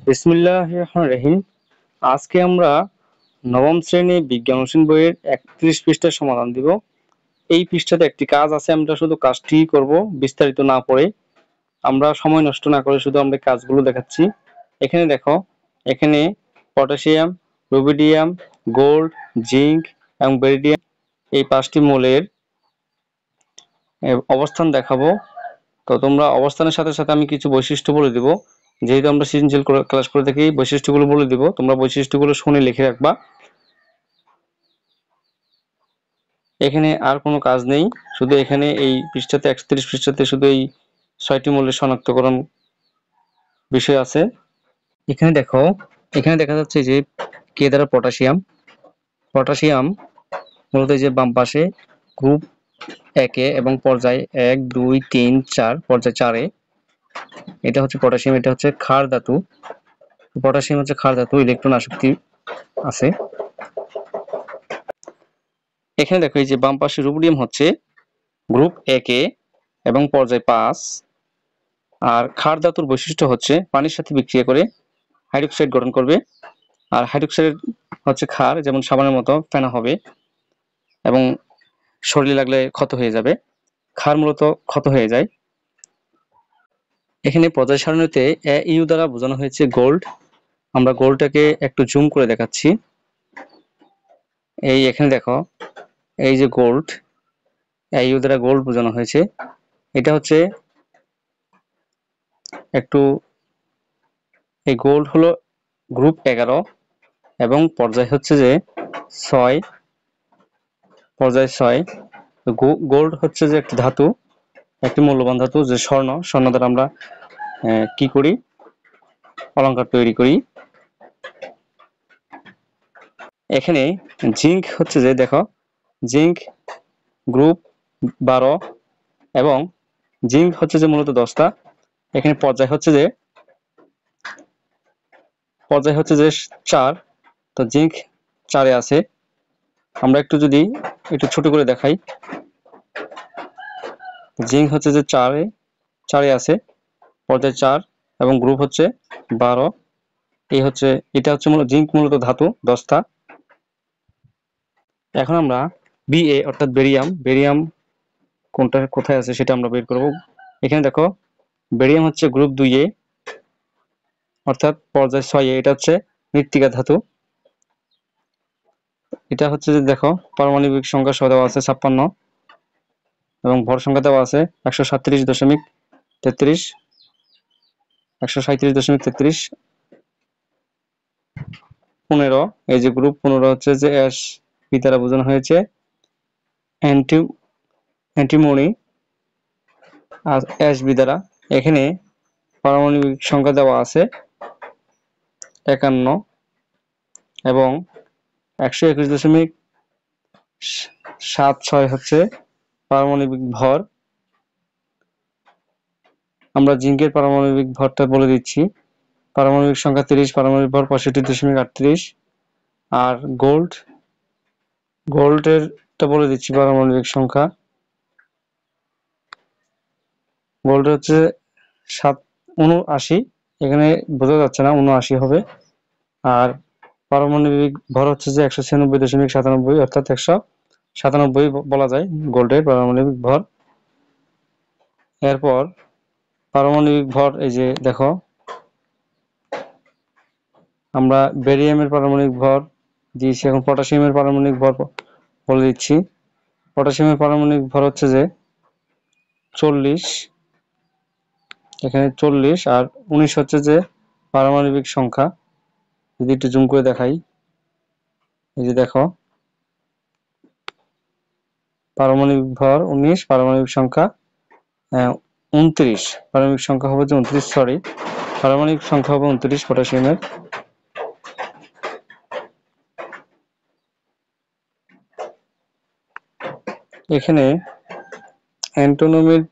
বিসমিল্লাহির রহমানির রহিম। আজকে আমরা নবম শ্রেণী বিজ্ঞান অনুশীলন বইয়ের ৩১ পৃষ্ঠার সমাধান দিব। এই পৃষ্ঠাতে একটি কাজ আছে, আমরা শুধু কাজটি করব, বিস্তারিত না পড়ে। আমরা সময় নষ্ট না করে শুধু আমরা কাজগুলো দেখাচ্ছি। এখানে দেখো, এখানে পটাশিয়াম, রুবিডিয়াম, গোল্ড, জিঙ্ক এবং বেরিলিয়াম এই 5টি মৌলের অবস্থান দেখাবো। তো তোমরা অবস্থানের সাথে সাথে আমি কিছু বৈশিষ্ট্য বলে দিব। যেহেতু আমরা সৃজনশীল ক্লাস করে থাকি, বৈশিষ্ট্যগুলো বলে দিব, তোমরা বৈশিষ্ট্যগুলো শুনে লিখে রাখবা। এখানে আর কোনো কাজ নেই, শুধু এখানে এই পৃষ্ঠাতে 31 পৃষ্ঠাতে শুধু এই 6টি মৌলের শনাক্তকরণ বিষয় আছে। এখানে দেখো, এখানে দেখা যাচ্ছে যে কে দ্বারা পটাশিয়াম মূলত যে বাম পাশে গ্রুপ 1-এ এবং পর্যায় 1, 2, 3, 4 পর্যায় 4-এ এটা হচ্ছে পটাশিয়াম, এটা হচ্ছে ক্ষার ধাতু। পটাশিয়াম হচ্ছে ক্ষার ধাতু, ইলেকট্রন আসক্তি আছে। এখানে দেখো, এই যে বাম পাশে রুবিডিয়াম হচ্ছে গ্রুপ 1-এ এবং পর্যায় 5। আর ক্ষার ধাতুর বৈশিষ্ট্য হচ্ছে পানির সাথে বিক্রিয়া করে হাইড্রোক্সাইড গঠন করবে। আর হাইড্রোক্সাইড হচ্ছে ক্ষার, যেমন সাবানের মতো ফেনা হবে এবং শরীরে লাগলে ক্ষত হয়ে যাবে। ক্ষার মূলত ক্ষত হয়ে যায়। এখানে পর্যায় সারণীতে ইউ দ্বারা বোঝানো হয়েছে গোল্ড। আমরা গোল্ডটাকে একটু জুম করে দেখাচ্ছি। এই এখানে দেখো, এই যে গোল্ড, ইউ দ্বারা গোল্ড বোঝানো হয়েছে। এটা হচ্ছে একটু, এই গোল্ড হলো গ্রুপ 11 এবং পর্যায় হচ্ছে যে 6, পর্যায় 6। গোল্ড হচ্ছে যে একটি ধাতু, একটি মূল্যবান ধাতু, যে স্বর্ণ দ্বারা আমরা কি করি, অলংকার তৈরি করি। এখানে জিঙ্ক হচ্ছে যে, দেখো, জিঙ্ক গ্রুপ 12 এবং জিঙ্ক হচ্ছে যে মূলত 10টা। এখানে পর্যায় হচ্ছে যে 4, তো জিঙ্ক 4-এ আছে। আমরা একটু যদি একটু ছোট করে দেখাই, জিঙ্ক হচ্ছে যে 4-এ আছে, পর্যায় 4 এবং গ্রুপ হচ্ছে 12। এই হচ্ছে, এটা হচ্ছে মূলত জিঙ্ক, মূলত ধাতু 10টা। এখন আমরা বিএ অর্থাৎ বেরিয়াম কোনটা কোথায় আছে সেটা আমরা বের করব। এখানে দেখো, বেরিয়াম হচ্ছে গ্রুপ 2-এ অর্থাৎ পর্যায় 6-এ। এটা হচ্ছে মৃত্তিকা ধাতু। এটা হচ্ছে যে, দেখো, পারমাণবিক সংখ্যা সহ দেওয়া আছে 56 এবং ভর সংখ্যা দেওয়া আছে 137.33, 137.33। 15, এই যে গ্রুপ 15 হচ্ছে যে অ্যাশ বি দ্বারা বোঝানো হয়েছে অ্যান্টিমনি আর অ্যাশ বি দ্বারা। এখানে পারমাণবিক সংখ্যা দেওয়া আছে 51 এবং 121.76 হচ্ছে পারমাণবিক ভর। আমরা জিঙ্কের পারমাণবিক ভরটা বলে দিচ্ছি। পারমাণবিক সংখ্যা 30, পারমাণবিক ভর 65.38। আর গোল্ডেরটা বলে দিচ্ছি, পারমাণবিক সংখ্যা গোল্ড হচ্ছে 79, এখানে বোঝা যাচ্ছে না, 79 হবে। আর পারমাণবিক ভর হচ্ছে যে 196.97, অর্থাৎ 197 বলা যায় গোল্ডের পারমাণবিক ভর। এরপর পারমাণবিক ভর, এই যে দেখো, আমরা বেরিয়ামের পারমাণবিক ভর দিয়েছি, এখন পটাশিয়ামের পারমাণবিক ভর বলে দিচ্ছি। পটাশিয়ামের পারমাণবিক ভর হচ্ছে যে 40, এখানে 40, আর 19 হচ্ছে যে পারমাণবিক সংখ্যা। যদি একটু জুম করে দেখাই, এই যে দেখো, পারমাণবিক ভর 19, পারমাণবিক সংখ্যা 29, পারমাণবিক সংখ্যা হবে যে 29, সরি, পারমাণবিক সংখ্যা হবে 29 পটাশিয়ামের। এখানে অ্যান্টোনিমের